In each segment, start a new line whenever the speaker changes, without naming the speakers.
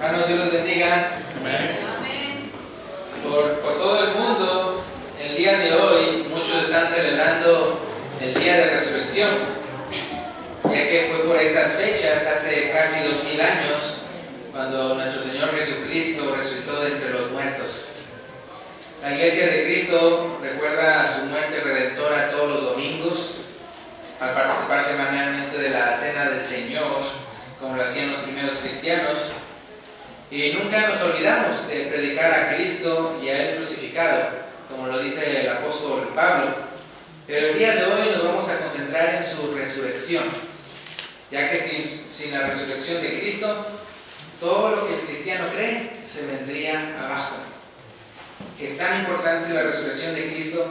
Hermanos, Dios los bendiga.
Amén.
Por todo el mundo, el día de hoy, muchos están celebrando el día de resurrección, ya que fue por estas fechas, hace casi 2000 años, cuando nuestro Señor Jesucristo resucitó de entre los muertos. La Iglesia de Cristo recuerda su muerte redentora todos los domingos, al participar semanalmente de la Cena del Señor, como lo hacían los primeros cristianos. Y nunca nos olvidamos de predicar a Cristo y a Él crucificado, como lo dice el apóstol Pablo. Pero el día de hoy nos vamos a concentrar en su resurrección, ya que sin la resurrección de Cristo, todo lo que el cristiano cree se vendría abajo. Es tan importante la resurrección de Cristo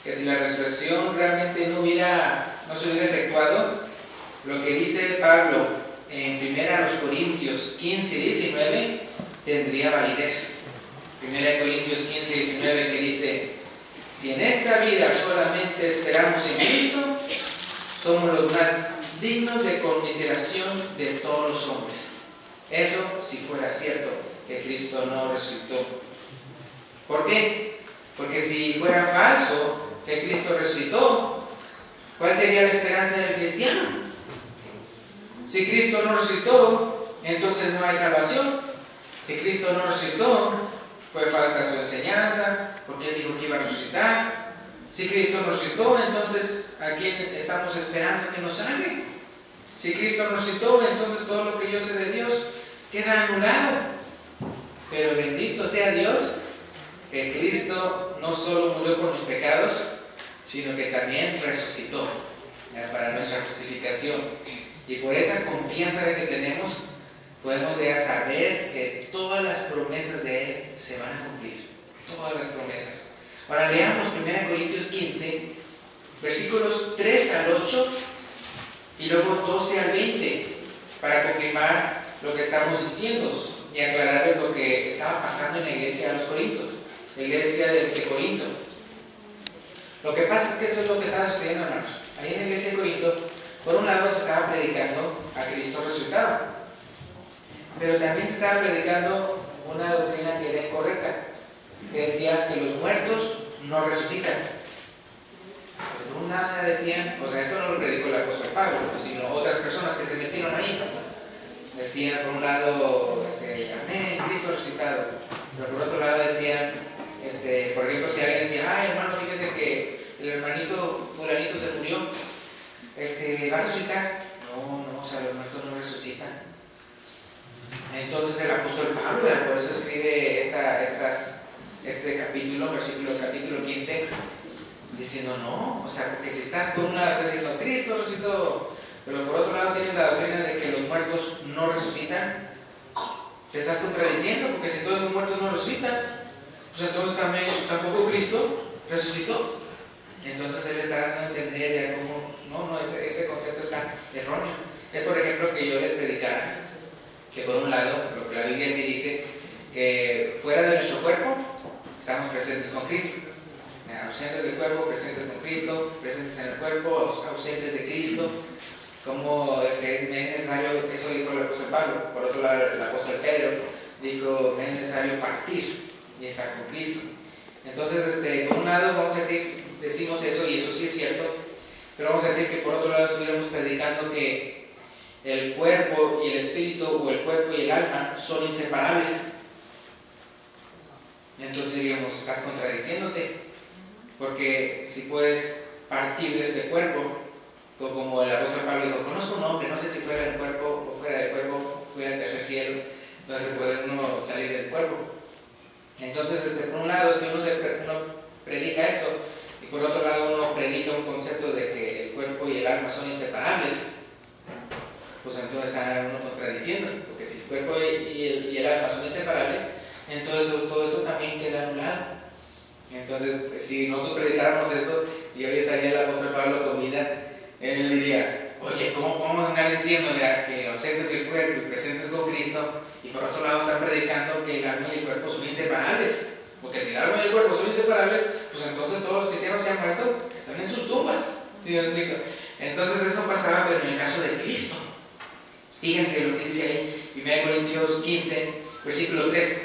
que si la resurrección realmente no se hubiera efectuado, lo que dice Pablo en 1 Corintios 15 y 19 tendría validez. 1 Corintios 15 y 19 que dice: si en esta vida solamente esperamos en Cristo, somos los más dignos de conmiseración de todos los hombres. Eso si fuera cierto que Cristo no resucitó. ¿Por qué? Porque si fuera falso que Cristo resucitó, ¿cuál sería la esperanza del cristiano? Si Cristo no resucitó, entonces no hay salvación. Si Cristo no resucitó, fue falsa su enseñanza, porque Él dijo que iba a resucitar. Si Cristo no resucitó, entonces ¿a quién estamos esperando que nos salve? Si Cristo no resucitó, entonces todo lo que yo sé de Dios queda anulado. Pero bendito sea Dios, que Cristo no solo murió por mis pecados, sino que también resucitó para nuestra justificación. Y por esa confianza que tenemos, podemos ya saber que todas las promesas de Él se van a cumplir. Todas las promesas. Ahora leamos 1 Corintios 15, versículos 3 al 8 y luego 12 al 20, para confirmar lo que estamos diciendo y aclararles lo que estaba pasando en la iglesia de los Corintios, la iglesia de Corinto. Lo que pasa es que esto es lo que estaba sucediendo, hermanos. Ahí en la iglesia de Corinto, por un lado se estaba predicando a Cristo resucitado, pero también se estaba predicando una doctrina que era incorrecta, que decía que los muertos no resucitan. Por un lado decían, o sea, esto no lo predicó el apóstol Pablo, sino otras personas que se metieron ahí, ¿no? Decían por un lado, amén, Cristo resucitado, pero por otro lado decían, por ejemplo, si alguien decía, ay hermano, fíjese que el hermanito fulanito se murió, ¿va a resucitar? No, o sea, los muertos no resucitan. Entonces el apóstol Pablo, por eso escribe este capítulo, capítulo 15, diciendo no, o sea, porque si estás por un lado estás diciendo Cristo resucitó, pero por otro lado tienes la doctrina de que los muertos no resucitan, te estás contradiciendo, porque si todos los muertos no resucitan, pues entonces tampoco Cristo resucitó. Entonces él está dando a entender ya cómo ese concepto está erróneo. Es por ejemplo que yo les predicara que por un lado, lo que la Biblia sí dice, que fuera de nuestro cuerpo estamos presentes con Cristo, ausentes del cuerpo, presentes con Cristo, presentes en el cuerpo, ausentes de Cristo. Como es necesario, eso dijo el apóstol Pablo. Por otro lado, el apóstol Pedro dijo, es necesario partir y estar con Cristo. Entonces, por un lado vamos a decimos eso, y eso sí es cierto, pero vamos a decir que por otro lado estuviéramos predicando que el cuerpo y el espíritu, o el cuerpo y el alma, son inseparables. Entonces diríamos, estás contradiciéndote, porque si puedes partir de este cuerpo, como el apóstol Pablo dijo, conozco un hombre, no sé si fuera del cuerpo o fuera del cuerpo, fuera del tercer cielo, entonces puede uno salir del cuerpo. Entonces, por un lado, si uno predica esto, y por otro lado uno predica un concepto de que el cuerpo y el alma son inseparables, pues entonces está uno contradiciendo, porque si el cuerpo y el alma son inseparables, entonces todo esto también queda anulado. Entonces, si nosotros predicáramos esto, y hoy estaría el apóstol Pablo con vida, él diría, oye, ¿cómo podemos andar diciendo ya que ausentes del cuerpo y presentes con Cristo, y por otro lado están predicando que el alma y el cuerpo son inseparables? Porque si el alma y el cuerpo son inseparables, pues entonces todos los cristianos que han muerto están en sus tumbas. ¿Sí me explico? Entonces eso pasaba, pero en el caso de Cristo. Fíjense lo que dice ahí, 1 Corintios 15, versículo 3.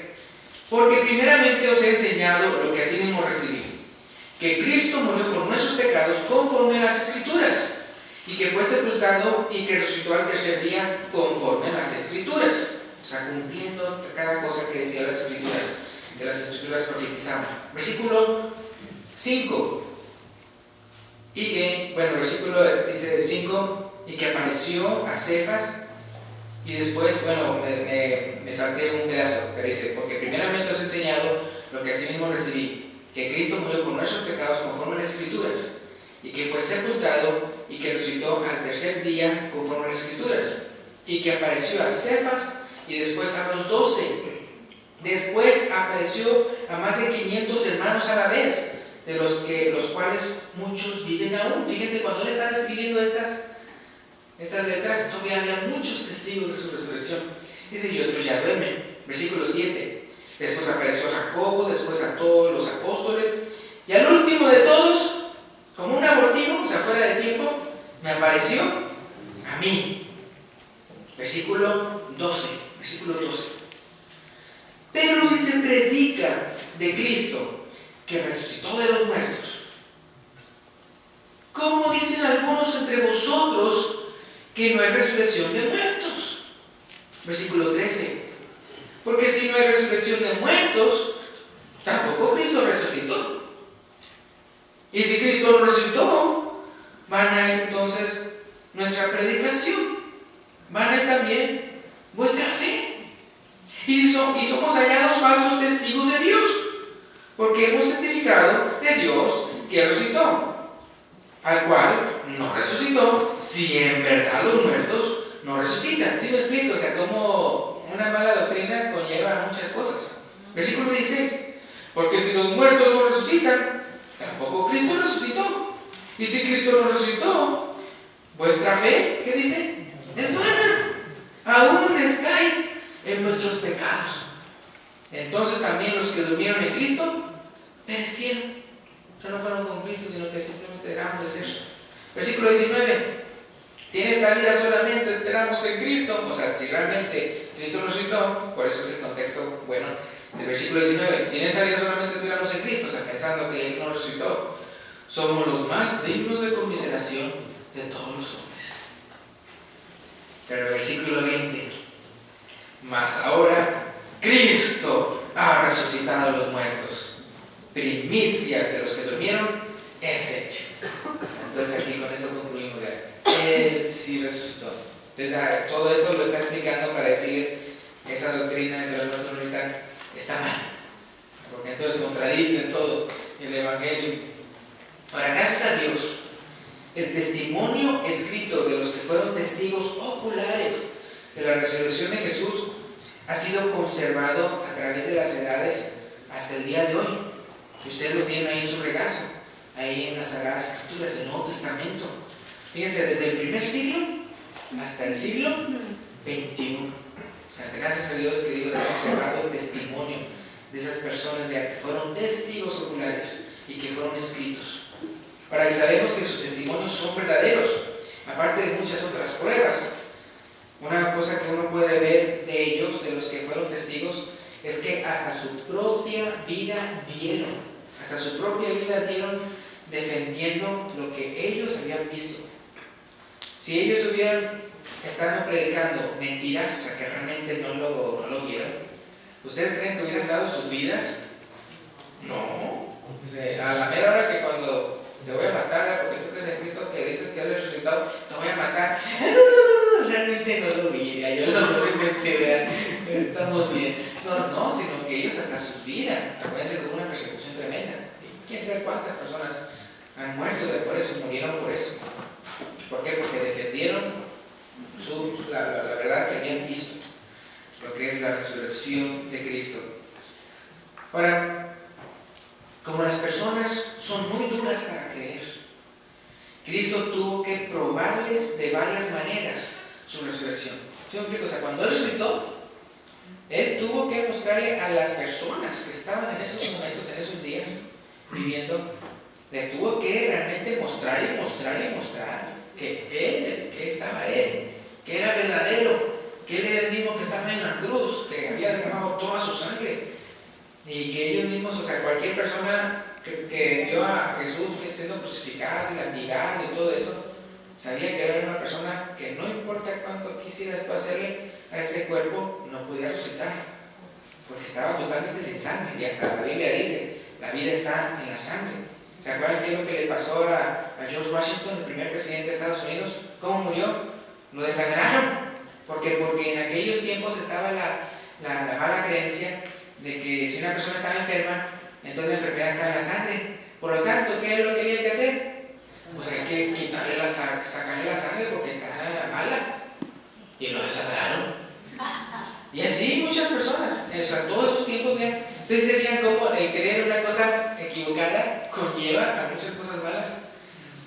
Porque primeramente os he enseñado lo que asimismo recibí, que Cristo murió por nuestros pecados conforme a las Escrituras, y que fue sepultado y que resucitó al tercer día conforme a las Escrituras. O sea, cumpliendo cada cosa que decía las Escrituras, que las Escrituras profetizaban. Versículo 5. Y que, bueno, versículo dice 5, y que apareció a Cefas, y después, bueno, me salté un pedazo, pero dice, porque primeramente os he enseñado lo que asimismo recibí, que Cristo murió por nuestros pecados conforme a las Escrituras, y que fue sepultado y que resucitó al tercer día conforme a las Escrituras, y que apareció a Cefas y después a los 12. Después apareció a más de 500 hermanos a la vez, de los cuales muchos viven aún. Fíjense, cuando él estaba escribiendo estas letras, todavía había muchos testigos de su resurrección. Dice, y otros ya duermen. Versículo 7. Después apareció a Jacobo, después a todos los apóstoles, y al último de todos, como un abortivo, o sea, fuera de tiempo, me apareció a mí. Versículo 12. Pero si se predica de Cristo, que resucitó de los muertos, ¿cómo dicen algunos entre vosotros que no hay resurrección de muertos? Versículo 13. Porque si no hay resurrección de muertos, tampoco Cristo resucitó. Y si Cristo no resucitó, vana es entonces nuestra predicación, vana es también vuestra fe. Y somos hallados falsos testigos de Dios, porque hemos testificado de Dios que resucitó, al cual no resucitó, si en verdad los muertos no resucitan. ¿Sí me explico? O sea, como una mala doctrina conlleva muchas cosas. Versículo 16. Porque si los muertos no resucitan, tampoco Cristo resucitó. Y si Cristo no resucitó, vuestra fe, ¿qué dice? Es vana. Aún estáis en vuestros pecados. Entonces también los que durmieron en Cristo perecieron. Ya no fueron con Cristo, sino que simplemente dejaron de ser. Versículo 19. Si en esta vida solamente esperamos en Cristo, o sea, si realmente Cristo resucitó, por eso es el contexto bueno del versículo 19. Si en esta vida solamente esperamos en Cristo, o sea, pensando que Él no resucitó, somos los más dignos de conmiseración de todos los hombres. Pero el versículo 20. Mas ahora Cristo ha resucitado a los muertos, primicias de los que durmieron es hecho. Entonces aquí con eso concluimos. Él sí resucitó. Entonces todo esto lo está explicando para decirles que esa doctrina de que los muertos resucitan está mal, porque entonces contradicen todo el Evangelio. Ahora, gracias a Dios, el testimonio escrito de los que fueron testigos oculares de la resurrección de Jesús ha sido conservado a través de las edades hasta el día de hoy. Ustedes lo tienen ahí en su regazo, ahí en las Sagradas Escrituras, el Nuevo Testamento. Fíjense, desde el primer siglo hasta el siglo XXI. O sea, gracias a Dios que Dios ha conservado el testimonio de esas personas que fueron testigos oculares y que fueron escritos. Ahora, y sabemos que sus testimonios son verdaderos, aparte de muchas otras pruebas. Una cosa que uno puede ver de ellos, de los que fueron testigos, es que hasta su propia vida dieron defendiendo lo que ellos habían visto. Si ellos hubieran estado predicando mentiras, o sea que realmente no lo vieron, ¿ustedes creen que hubieran dado sus vidas? No. O sea, a la mera hora que cuando te voy a matar porque tú crees en Cristo, que dices que Él es resucitado, te voy a matar. No, realmente no lo vi, yo lo inventé, estamos bien. No, sino que ellos hasta sus vidas, acuérdense de una persecución tremenda. Quién sabe cuántas personas han muerto por eso, murieron por eso. ¿Por qué? Porque defendieron la verdad que habían visto, lo que es la resurrección de Cristo. Ahora, como las personas son muy duras para creer, Cristo tuvo que probarles de varias maneras su resurrección. ¿Sí me explico? O sea, cuando Él resucitó, Él tuvo que mostrarle a las personas que estaban en esos momentos, en esos días, viviendo, les tuvo que realmente mostrar que Él, que estaba Él, que era verdadero, que Él era el mismo que estaba en la cruz, que había derramado toda su sangre, y que ellos mismos, o sea, cualquier persona que vio a Jesús siendo crucificado y latigado y todo eso, sabía que era una persona que no importa cuánto quisieras tú hacerle a ese cuerpo, no podía resucitar, porque estaba totalmente sin sangre. Y hasta la Biblia dice, la vida está en la sangre. ¿Se acuerdan qué es lo que le pasó a George Washington, el primer presidente de Estados Unidos? ¿Cómo murió? Lo desangraron. Porque en aquellos tiempos estaba la mala creencia de que si una persona estaba enferma, entonces la enfermedad estaba en la sangre. Por lo tanto, ¿qué es lo que había que hacer? Pues hay que quitarle sacarle la sangre porque está mala. Y lo desangraron. Y así muchas personas, o sea, todos esos tiempos, vean. Entonces se veían cómo el creer una cosa equivocada conlleva a muchas cosas malas.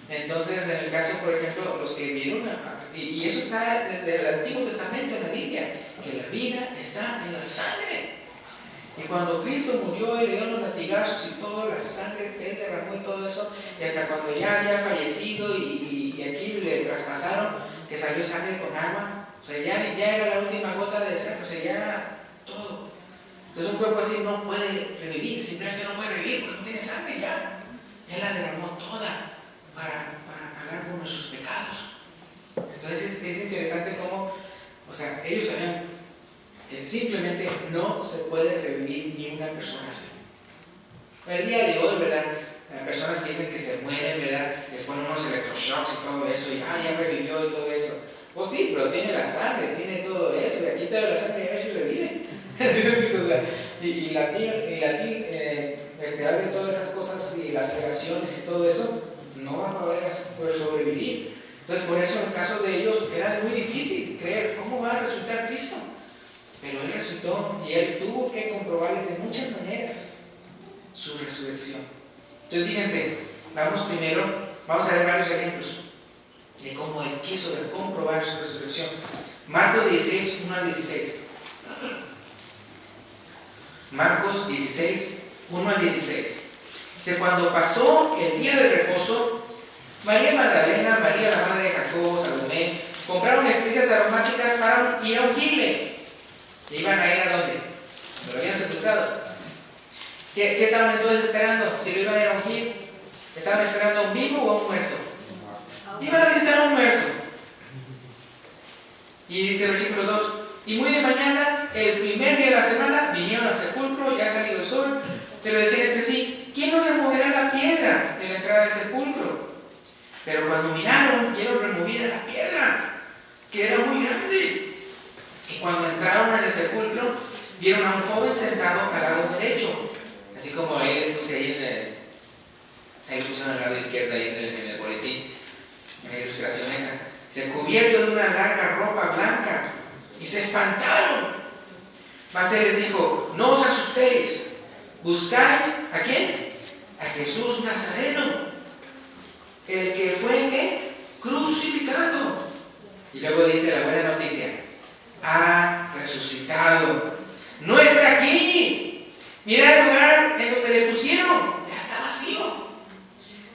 Entonces, en el caso, por ejemplo, los que vieron, y eso está desde el Antiguo Testamento en la Biblia, que la vida está en la sangre. Y cuando Cristo murió y le dio los latigazos y toda la sangre que Él derramó y todo eso, y hasta cuando ya había fallecido y aquí le traspasaron, que salió sangre con agua, o sea, ya era la última gota de sangre, o sea, ya todo. Entonces un cuerpo así no puede revivir, simplemente no puede revivir porque no tiene sangre ya. Él la derramó toda para pagar por nuestros pecados. Entonces es interesante cómo, o sea, ellos sabían que simplemente no se puede revivir ni una persona así. El día de hoy, ¿verdad? Personas que dicen que se mueren, ¿verdad? Les ponen unos electroshocks y todo eso, y ya revivió y todo eso. Pues sí, pero tiene la sangre, tiene todo eso, y aquí toda la sangre y a ver si revive. O sea, y latir, habla de todas esas cosas y laceraciones y todo eso, no van a poder sobrevivir. Entonces, por eso en el caso de ellos era muy difícil creer cómo va a resucitar Cristo. Pero Él resucitó y Él tuvo que comprobarles de muchas maneras su resurrección. Entonces, fíjense, vamos a ver varios ejemplos de cómo Él quiso comprobar su resurrección. Marcos 16, 1 al 16. Marcos 16, 1 al 16. Dice, cuando pasó el día de reposo, María Magdalena, María la madre de Jacobo, Salomé, compraron especias aromáticas para ir a ungirle. ¿Y iban a ir a dónde? ¿Lo habían sepultado? ¿Qué estaban entonces esperando? Si lo iban a ir a ungir, ¿estaban esperando a un vivo o a un muerto? Iban a visitar a un muerto. Y dice el versículo 2, y muy de mañana, el primer día de la semana, vinieron al sepulcro, ya ha salido el sol, pero decían entre sí, ¿quién nos removerá la piedra de la entrada del sepulcro? Pero cuando miraron, vieron removida la piedra, que era muy grande. Y cuando entraron en el sepulcro, vieron a un joven sentado al lado derecho, así como ahí puse ahí pusieron al lado izquierdo, ahí en el boletín, en la ilustración esa, se cubierto de una larga ropa blanca, y se espantaron. Mas Él les dijo, no os asustéis, buscáis ¿a quién? A Jesús Nazareno, el que fue ¿qué? Crucificado. Y luego dice la buena noticia, ha resucitado, no está aquí, mira el lugar en donde le pusieron, ya está vacío.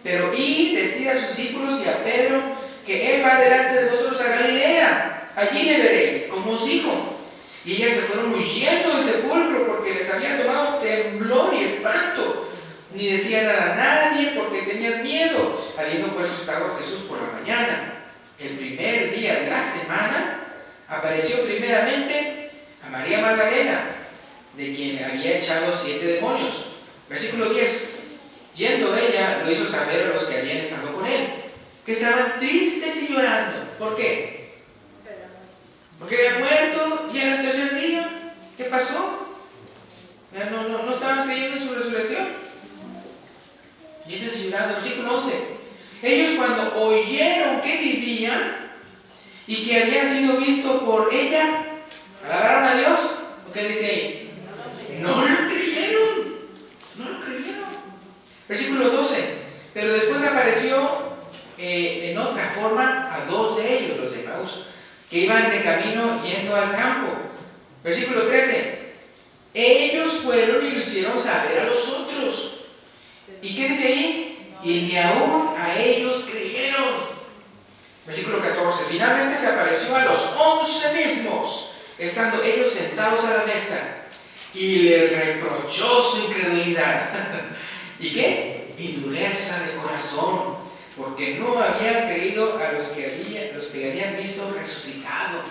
Pero decid a sus discípulos y a Pedro que Él va delante de vosotros a Galilea, allí le veréis, como os dijo. Y ellas se fueron huyendo del sepulcro porque les había tomado temblor y espanto, ni decían nada a nadie porque tenían miedo, habiendo pues resucitado Jesús por la mañana. El primer día de la semana apareció primeramente a María Magdalena, de quien había echado 7 demonios. Versículo 10. Yendo ella, lo hizo saber a los que habían estado con él, que estaban tristes y llorando. ¿Por qué? Porque había muerto y era el tercer día. ¿Qué pasó? No estaban creyendo en su resurrección. Dice llorando. Versículo 11. Ellos cuando oyeron que vivía y que había sido visto por ella, alabaron a Dios. ¿O qué dice ahí? No lo creyeron. No lo creyeron. Versículo 12. Pero después apareció en otra forma a 2 de ellos, los de Emaús, que iban de camino yendo al campo. Versículo 13. Ellos fueron y lo hicieron saber a los otros. ¿Y qué dice ahí? y ni aún a ellos creyeron. Versículo 14. Finalmente se apareció a los 11 mismos, estando ellos sentados a la mesa, y les reprochó su incredulidad. ¿Y qué? Y dureza de corazón, porque no habían creído a los que le habían visto resucitado.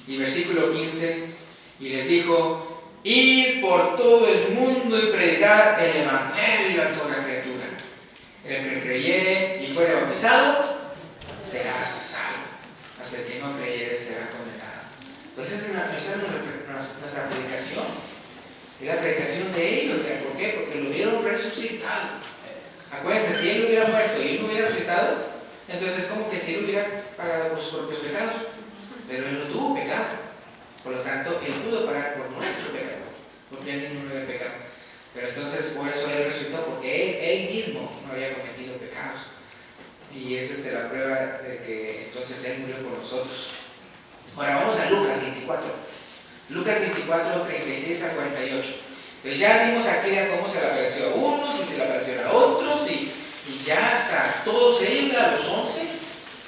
Y versículo 15, y les dijo: id por todo el mundo y predicad el evangelio a toda criatura. El que creyere y fuere bautizado será salvo, mas el que no creyere será condenado. Entonces esa es nuestra predicación, es la predicación de ellos. ¿Por qué? Porque lo vieron resucitado. Acuérdense, si él hubiera muerto y él no hubiera resucitado, entonces es como que si él hubiera pagado por sus propios pecados, pero él no tuvo pecado, por lo tanto él pudo pagar por nuestro pecado, porque él mismo no había pecado. Pero entonces por eso él resucitó, porque él mismo no había cometido pecados. Y es la prueba de que entonces él murió por nosotros. Ahora vamos a Lucas 24. Lucas 24, 36 a 48. Pues ya vimos aquí a cómo se le apareció a unos y se le apareció a otros, y ya hasta todos ellos, a los 11,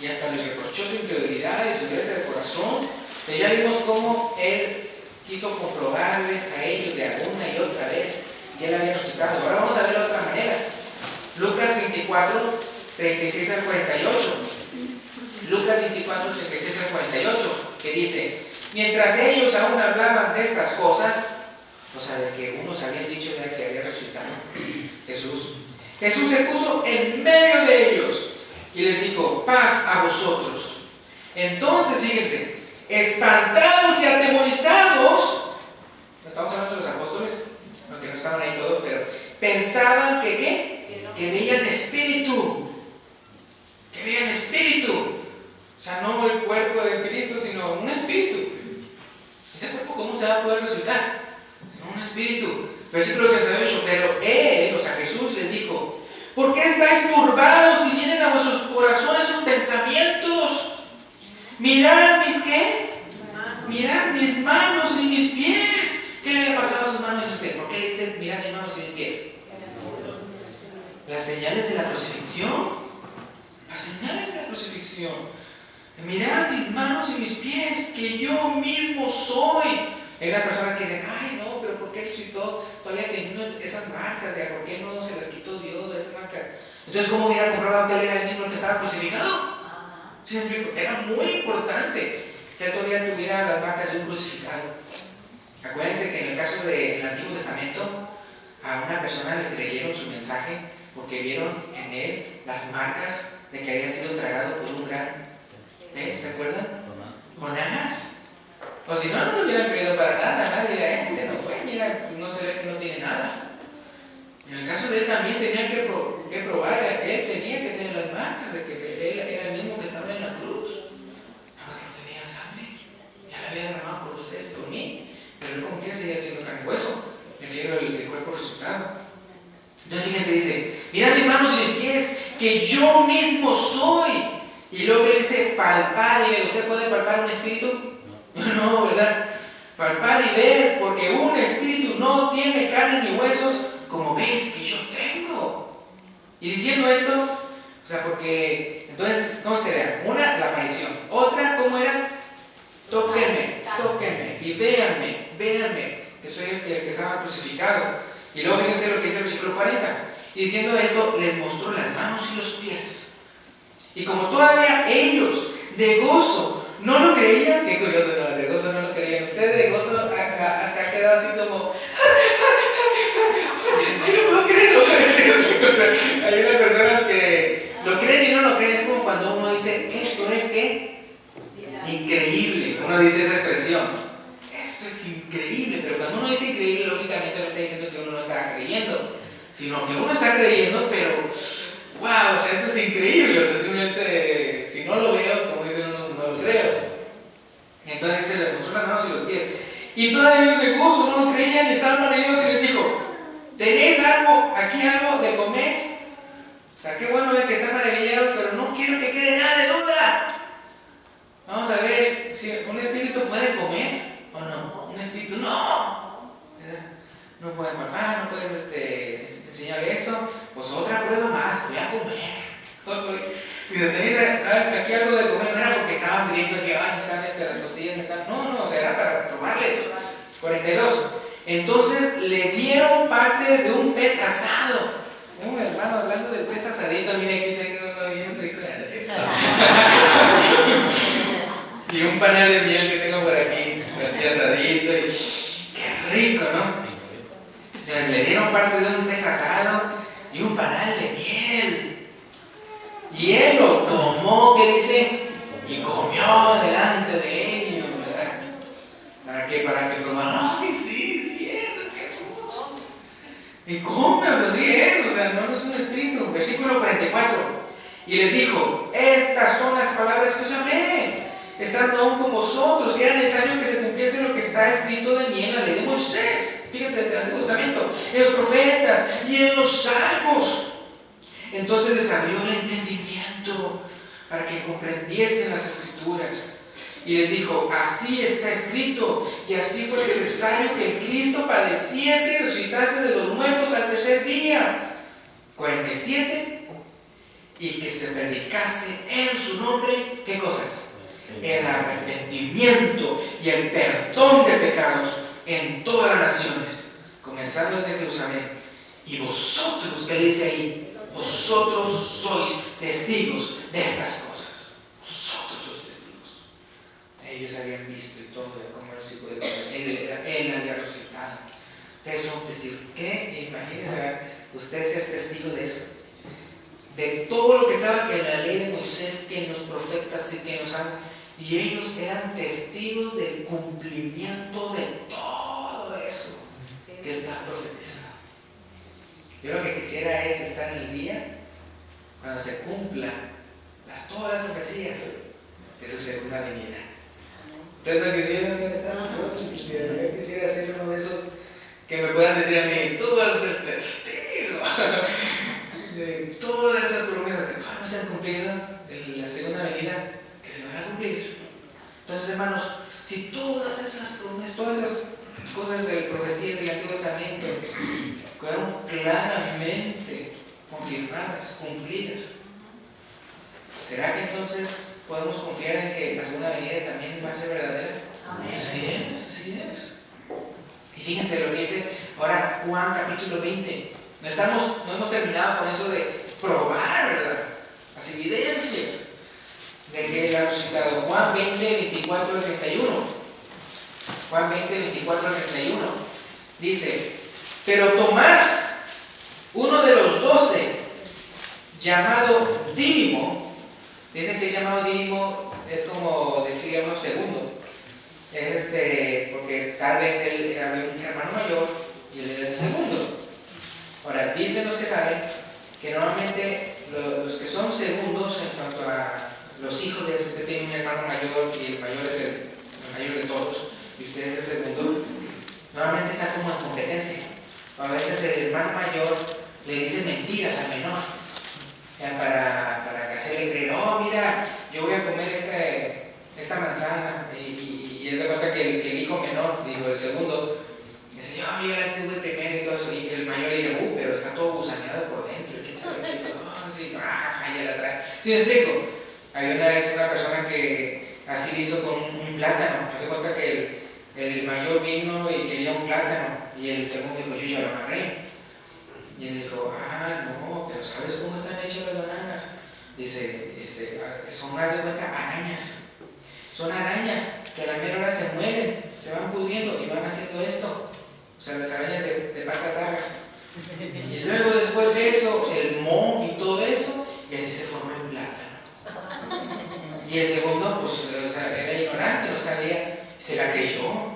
y hasta les reprochó su incredulidad y su dureza de corazón. Pues ya vimos cómo él quiso comprobarles a ellos de alguna y otra vez que él había resucitado. Ahora vamos a ver de otra manera. Lucas 24, 36 al 48. Lucas 24, 36 al 48, que dice: mientras ellos aún hablaban de estas cosas, o sea, de que unos habían dicho ya que había resucitado Jesús se puso en medio de ellos y les dijo: paz a vosotros. Entonces, fíjense, espantados y atemorizados, no estamos hablando de los apóstoles, aunque no estaban ahí todos, pero pensaban que ¿qué? Que veían espíritu. Que veían espíritu. O sea, no el cuerpo de Cristo, sino un espíritu. ¿Ese cuerpo cómo se va a poder resucitar? Un espíritu. Versículo 38. Pero él, o sea Jesús, les dijo: ¿por qué estáis turbados y vienen a vuestros corazones sus pensamientos? Mirad mis ¿qué? Mirad mis manos y mis pies. ¿Qué le había pasado a sus manos y sus pies? ¿Por qué le dice mirad mis manos y mis pies? Las señales de la crucifixión. Las señales de la crucifixión. Mirad mis manos y mis pies, que yo mismo soy. Hay unas personas que dicen: ay no, pero ¿por qué resucitó todavía teniendo esas marcas? ¿Por qué no se las quitó Dios de esas marcas? Entonces, ¿cómo hubiera comprobado que él era el mismo que estaba crucificado? ¿Sí me explico? Era muy importante que él todavía tuviera las marcas de un crucificado. Acuérdense que en el caso del Antiguo Testamento, a una persona le creyeron su mensaje porque vieron en él las marcas de que había sido tragado por un gran, ¿se acuerdan? Jonás. O si no, no lo hubieran creído para nada. Nadie diría: este no fue, mira, no se ve que no tiene nada. En el caso de él también tenía que probar, él tenía que tener las marcas de que él era el mismo que estaba en la cruz. Nada más que no tenía sangre, ya la había derramado por ustedes y por mí, pero él como quiera seguía siendo carne y hueso. Prefiero el cuerpo resultado. Entonces fíjense, dice: mirad mis manos y mis pies, que yo mismo soy. Y luego le dice: palpar y ver. ¿Usted puede palpar un espíritu? No, ¿verdad? Palpar y ver, porque un espíritu no tiene carne ni huesos, como veis que yo tengo. Y diciendo esto, o sea, porque entonces, ¿cómo sería? Una, la aparición. Otra, ¿cómo era? Tóquenme y véanme, que soy el que estaba crucificado. Y luego fíjense lo que dice el versículo 40. Y diciendo esto, les mostró las manos y los pies. Y como todavía ellos de gozo no lo creían, qué curioso, no, de gozo no lo creían. Usted de gozo se ha quedado así como, no puedo creerlo. Hay unas personas que lo creen y no lo creen. Es como cuando uno dice: esto es ¿qué? Increíble. Uno dice esa expresión: esto es increíble. Pero cuando uno dice increíble, lógicamente no está diciendo que uno no está creyendo, sino que uno está creyendo, pero wow, o sea, esto es increíble. O sea, simplemente si no lo veo, como dicen uno, no lo creo. Entonces se les mostró las manos y los pies. Y todavía ellos de gozo no lo creían y estaban maravillados, y les dijo: ¿tenéis aquí algo de comer? O sea, qué bueno ver que están maravillados, pero no quiero que quede nada de duda. Vamos a ver si un espíritu puede comer o no. Un espíritu no. No puede palpar, no puedes enseñarle esto. pues otra prueba más, voy a comer. Dice, ¿tenéis aquí algo de comer? No era porque estaban viendo que están las costillas, no, o sea, era para probarles. 42. Entonces le dieron parte de un pez asado. Hermano, hablando del pez asadito, mira aquí tengo uno bien rico, ¿no es cierto? Y un panal de miel que tengo por aquí, así asadito, y qué rico, ¿no? Entonces le dieron parte de un pez asado y un panal de miel. Y él lo tomó, ¿qué dice? Y comió delante de ellos, ¿verdad? ¿Para qué? Para que probaran. Ay, sí, ese es Jesús. Y come, o sea, sí es, o sea, no es un espíritu. Versículo 44. Y les dijo, estas son las palabras que os hablé, estando aún con vosotros, que era necesario que se cumpliese lo que está escrito de mí en la ley de Moisés. Fíjense, desde el Antiguo Testamento, en los profetas y en los salmos. Entonces les abrió el entendimiento para que comprendiesen las Escrituras. Y les dijo, así está escrito, y así fue necesario que el Cristo padeciese y resucitase de los muertos al tercer día. 47. Y que se predicase en su nombre, ¿qué cosas? El arrepentimiento y el perdón de pecados en todas las naciones, comenzando desde Jerusalén. Y vosotros, ¿qué dice ahí? Vosotros sois testigos de estas cosas. Vosotros sois testigos. Ellos habían visto y todo de cómo los hijos de él había resucitado. Ustedes son testigos. ¿Qué? Imagínense usted ser testigo de eso. De todo lo que estaba que en la ley de Moisés, que en los profetas y que en los salmos. Y ellos eran testigos del cumplimiento de todo eso que está profetizado. Yo lo que quisiera es estar en el día cuando se cumplan todas las profecías de su segunda venida. ¿Ustedes no quisieran estar? Yo quisiera ser uno de esos que me puedan decir a mí, tú vas a ser testigo de todas esas promesas que todavía no se han cumplido en la segunda venida, que se van a cumplir. Entonces, hermanos, si todas esas promesas, todas esas cosas de profecías del Antiguo Testamento fueron claramente confirmadas, cumplidas, ¿será que entonces podemos confiar en que la segunda venida también va a ser verdadera? Amén. Así es. Y fíjense lo que dice ahora Juan capítulo 20. No hemos terminado con eso de probar, ¿verdad?, las evidencias de que él ha resucitado. Juan 20, 24 al 31. Juan 20, 24 al 31. Dice, pero Tomás, uno de los 12, llamado Dídimo, dicen que es llamado Dídimo, es como decirle uno segundo. Es porque tal vez él era un hermano mayor y él era el segundo. Ahora, dicen los que saben que normalmente los que son segundos en cuanto a los hijos de usted tiene un hermano mayor y el mayor es el mayor de todos y usted es el segundo, normalmente está como en competencia. A veces el hermano mayor le dice mentiras al menor para hacerle creer, oh mira, yo voy a comer esta manzana y es de cuenta que el hijo menor, digo el segundo, dice, yo la tuve primero y todo eso, y que el mayor le diga, pero está todo gusaneado por dentro, quién sabe qué, todo así, ya la trae. ¿Sí me explico? Había una vez una persona que así lo hizo con un plátano. Se cuenta que el mayor vino y quería un plátano, y el segundo dijo, yo ya lo agarré. Y él dijo, no, pero ¿sabes cómo están hechas las bananas? Dice, son más de cuenta arañas. Son arañas que a la mera hora se mueren, se van pudriendo y van haciendo esto. O sea, las arañas de patas largas. Y luego después de eso, el moho y todo eso, y así se formó el plátano. Y el segundo, pues, era ignorante, no sabía, se la creyó.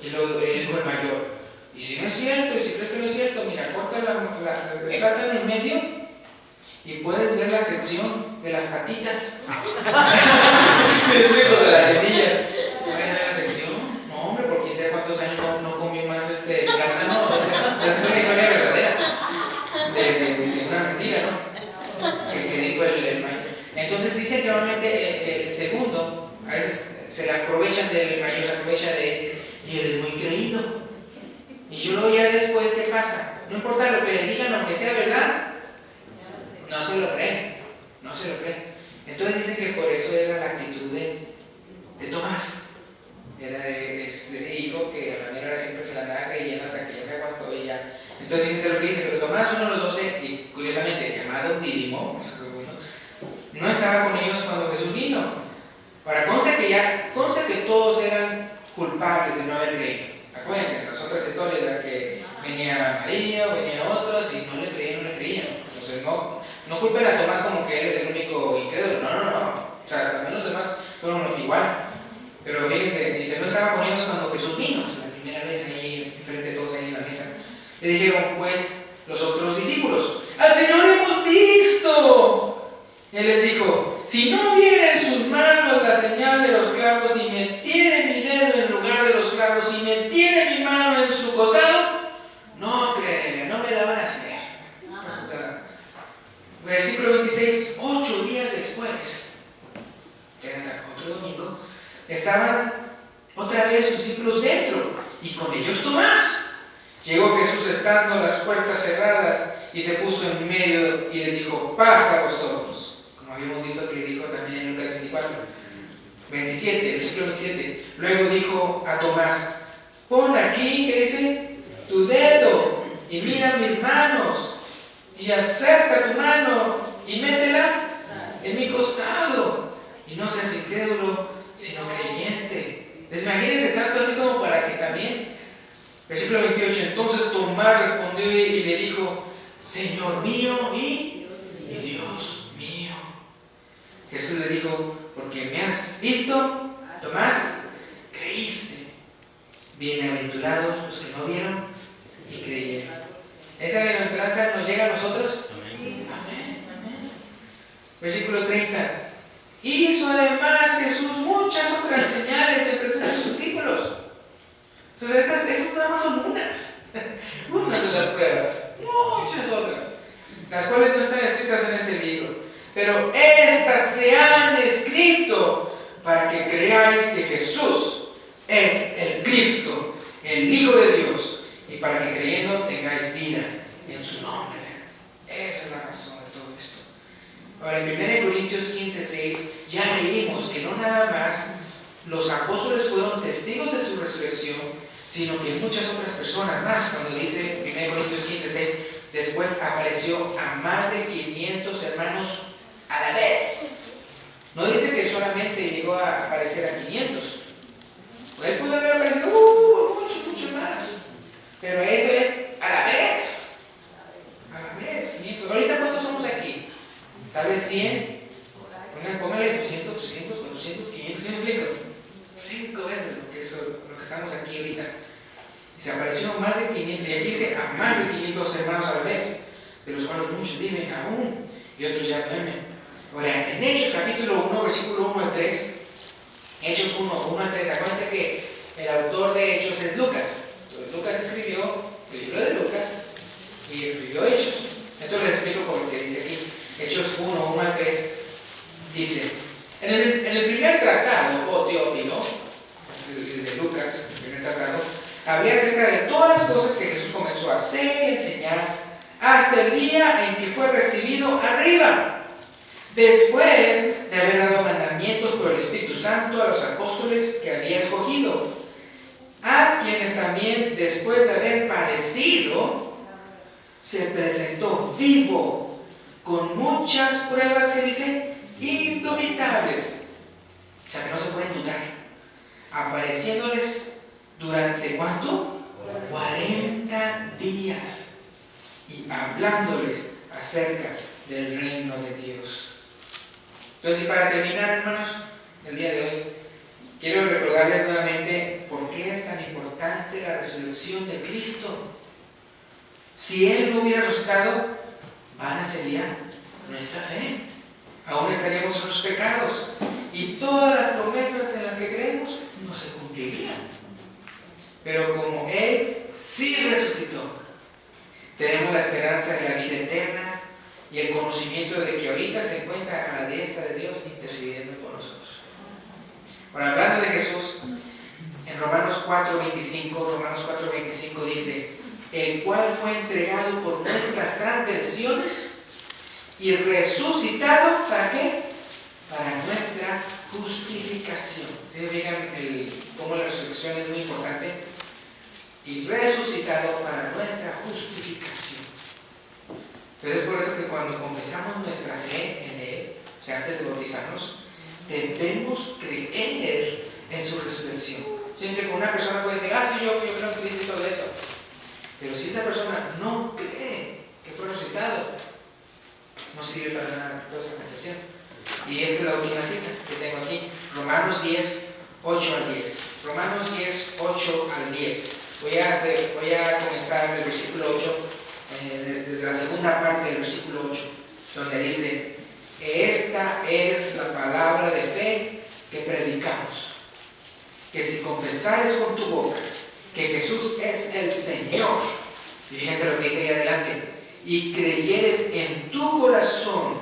Y luego le dijo el mayor, y si no es cierto, y si crees que no es cierto, mira, corta el plátano en medio y puedes ver la sección de las patitas. De las semillas. ¿Puedes ver la sección? No, hombre, por quién sabe cuántos años no comió más plátano. Esa es una historia verdadera. De una mentira, ¿no? Que dijo el mayor. Entonces dicen que normalmente el segundo, a veces se la aprovechan del mayor, se aprovecha de él, y él es muy creído. Y yo luego ya después, ¿qué pasa? No importa lo que le digan, aunque sea verdad, no se lo creen. Entonces dicen que por eso era la actitud de Tomás. Dijo que a la mera hora siempre se la andaba creyendo hasta que ya se aguantó y ya. Entonces fíjense lo que dice, pero Tomás, uno de los 12, y curiosamente llamado Dídimo, no estaba con ellos cuando Jesús vino. Ahora consta que todos eran culpables de no haber creído. Acuérdense, en las otras historias, la que venía María o venían otros y no le creían. Entonces no culpen a Tomás como que él es el único incrédulo. No. O sea, también los demás fueron igual. Pero fíjense, dice, no estaba con ellos cuando Jesús vino, o sea, la primera vez ahí, enfrente de todos ahí en la mesa. Le dijeron, pues, los otros discípulos, ¡al Señor hemos visto! Él les dijo, si no viera en sus manos la señal de los clavos y metiere mi dedo en lugar de los clavos y metiere mi mano en su costado, no creeré, no me la van a hacer. Versículo 26, 8 días después, que era otro domingo, estaban otra vez sus discípulos dentro y con ellos Tomás. Llegó Jesús estando las puertas cerradas y se puso en medio y les dijo, paz a vosotros. Como habíamos visto que dijo también en Lucas 27, versículo 27. Luego dijo a Tomás, pon aquí, ¿qué dice? Tu dedo y mira mis manos y acerca tu mano y métela en mi costado y no seas incrédulo sino creyente. Imagínense tanto así como para que también. Versículo 28. Entonces Tomás respondió y le dijo, Señor mío y Dios mío. Jesús le dijo, porque me has visto, Tomás, creíste. Bienaventurados los que no vieron y creyeron. ¿Esa bienaventuranza nos llega a nosotros? Amén. Versículo 30. Hizo además Jesús muchas otras señales en presencia de sus discípulos. Entonces estas nada más son unas de las pruebas, muchas otras, las cuales no están escritas en este libro, pero estas se han escrito para que creáis que Jesús es el Cristo, el Hijo de Dios, y para que creyendo tengáis vida en su nombre. Esa es la razón de todo esto. Ahora, en 1 Corintios 15:6 ya leímos que no nada más los apóstoles fueron testigos de su resurrección, sino que muchas otras personas más. Cuando dice 1 Corintios 15:6, después apareció a más de 500 hermanos a la vez. No dice que solamente llegó a aparecer a 500. Él pudo haber aparecido mucho más. Pero eso es a la vez. A la vez, 500. Ahorita, ¿cuántos somos aquí? Tal vez 100. Póngale 200, 300, 400, 500. ¿Sí me explico? 5 veces lo que estamos aquí ahorita. Y se apareció más de 500. Y aquí dice a más de 500 hermanos a la vez. De los cuales muchos viven aún y otros ya duermen. Ahora, en Hechos capítulo 1, versículo 1 al 3. Hechos 1 al 3. Acuérdense que el autor de Hechos es Lucas. Entonces, Lucas escribió el libro de Lucas y escribió Hechos. Esto les explico por lo que dice aquí. Hechos 1 al 3 dice: en el primer tratado, o Teófilo, de Lucas, el primer tratado, había acerca de todas las cosas que Jesús comenzó a hacer y enseñar hasta el día en que fue recibido arriba, después de haber dado mandamientos por el Espíritu Santo a los apóstoles que había escogido, a quienes también, después de haber padecido, se presentó vivo con muchas pruebas que dicen indubitables, o sea que no se pueden dudar, apareciéndoles durante ¿cuánto? 40 días y hablándoles acerca del reino de Dios. Entonces, y para terminar, hermanos, el día de hoy quiero recordarles nuevamente por qué es tan importante la resurrección de Cristo. Si Él no hubiera resucitado, vana sería nuestra fe. Aún estaríamos en los pecados y todas las promesas en las que creemos no se cumplirían. Pero como Él sí resucitó, tenemos la esperanza de la vida eterna y el conocimiento de que ahorita se encuentra a la diestra de Dios intercediendo por nosotros. Ahora, hablando de Jesús, en Romanos 4:25 dice: el cual fue entregado por nuestras transgresiones y resucitado, ¿para qué? Para nuestra justificación. ¿Sí se fijan cómo la resurrección es muy importante? Y resucitado para nuestra justificación. Entonces es por eso que cuando confesamos nuestra fe en Él, o sea, antes de bautizarnos, debemos creer en su resurrección. Siempre que una persona puede decir, sí, yo creo en Cristo y todo eso, pero si esa persona no cree que fue resucitado, no sirve para nada toda esa confesión. Y esta es la última cita que tengo aquí, Romanos 10, 8 al 10. Romanos 10, 8 al 10. Voy a comenzar el versículo 8, desde la segunda parte del versículo 8, donde dice: esta es la palabra de fe que predicamos, que si confesares con tu boca que Jesús es el Señor, y fíjense lo que dice ahí adelante, y creyeres en tu corazón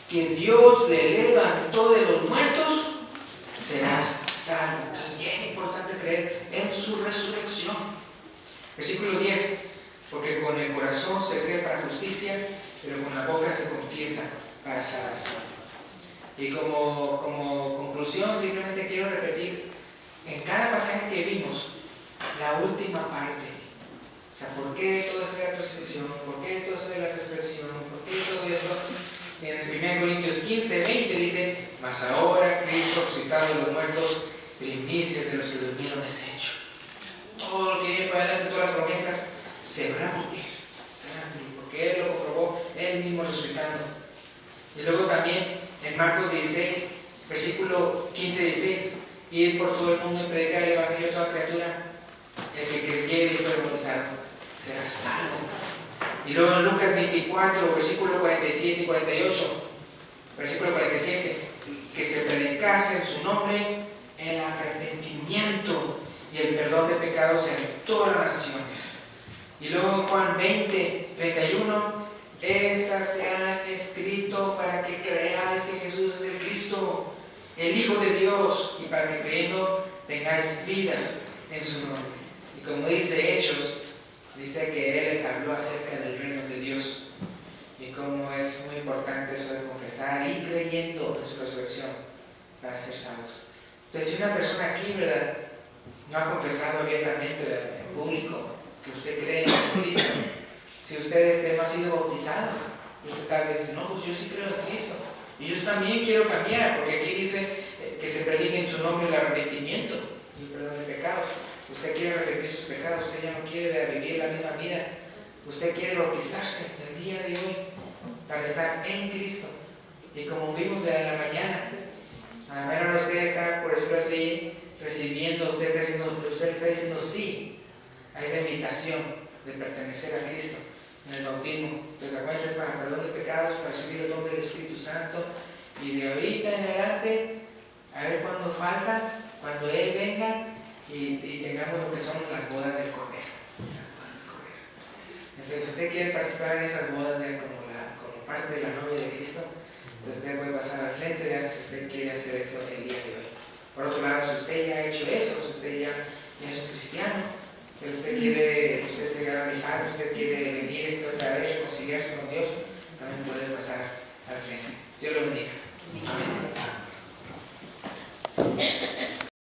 que Dios le levantó de los muertos, serás salvo. Entonces es bien importante creer en su resurrección. Versículo 10: porque con el corazón se cree para justicia, pero con la boca se confiesa para salvación. Y como conclusión, simplemente quiero repetir en cada pasaje que vimos la última parte. O sea, ¿por qué todo esto de la resurrección? ¿Por qué todo esto de la resurrección? ¿Por qué todo esto? En el 1 Corintios 15, 20 dice: mas ahora Cristo resucitado de los muertos, primicias de los que durmieron es hecho. Todo lo que viene para adelante, todas las promesas se van a cumplir, porque Él lo comprobó, Él mismo resucitando. Y luego también en Marcos 16, versículo 15-16, ir por todo el mundo y predicar el evangelio a toda criatura, el que creyere y fuere bautizado será salvo. Y luego en Lucas 24, versículo 47 y 48, versículo 47, que se predicase en su nombre el arrepentimiento y el perdón de pecados en todas las naciones. Y luego en Juan 20, 31, estas se han escrito para que creáis que Jesús es el Cristo, el Hijo de Dios, y para que creyendo tengáis vidas en su nombre. Y como dice Hechos, dice que Él les habló acerca del reino de Dios y cómo es muy importante eso de confesar y creyendo en su resurrección para ser salvos. Entonces, si una persona aquí, ¿verdad?, no ha confesado abiertamente en público que usted cree en Cristo, si usted no ha sido bautizado, usted tal vez dice: no, pues yo sí creo en Cristo y yo también quiero cambiar, porque aquí dice que se predique en su nombre el arrepentimiento y el perdón de pecados. Usted quiere arrepentir sus pecados, usted ya no quiere vivir la misma vida, usted quiere bautizarse el día de hoy para estar en Cristo. Y como vimos de la mañana, a la mera hora usted está, por decirlo así, recibiendo, usted le está diciendo sí a esa invitación de pertenecer a Cristo en el bautismo. Entonces acuérdense, para perdón de pecados, para recibir el don del Espíritu Santo, y de ahorita en adelante, a ver cuándo falta, cuando Él venga y tengamos lo que son las bodas del Cordero. Entonces, si usted quiere participar en esas bodas, como parte de la novia de Cristo, entonces usted puede pasar al frente, si usted quiere hacer esto el día de hoy. Por otro lado, si usted ya ha hecho eso, si usted ya es un cristiano, pero usted se ha alejado, usted quiere venir otra vez, reconciliarse con Dios, también puede pasar al frente. Dios lo bendiga. Amén.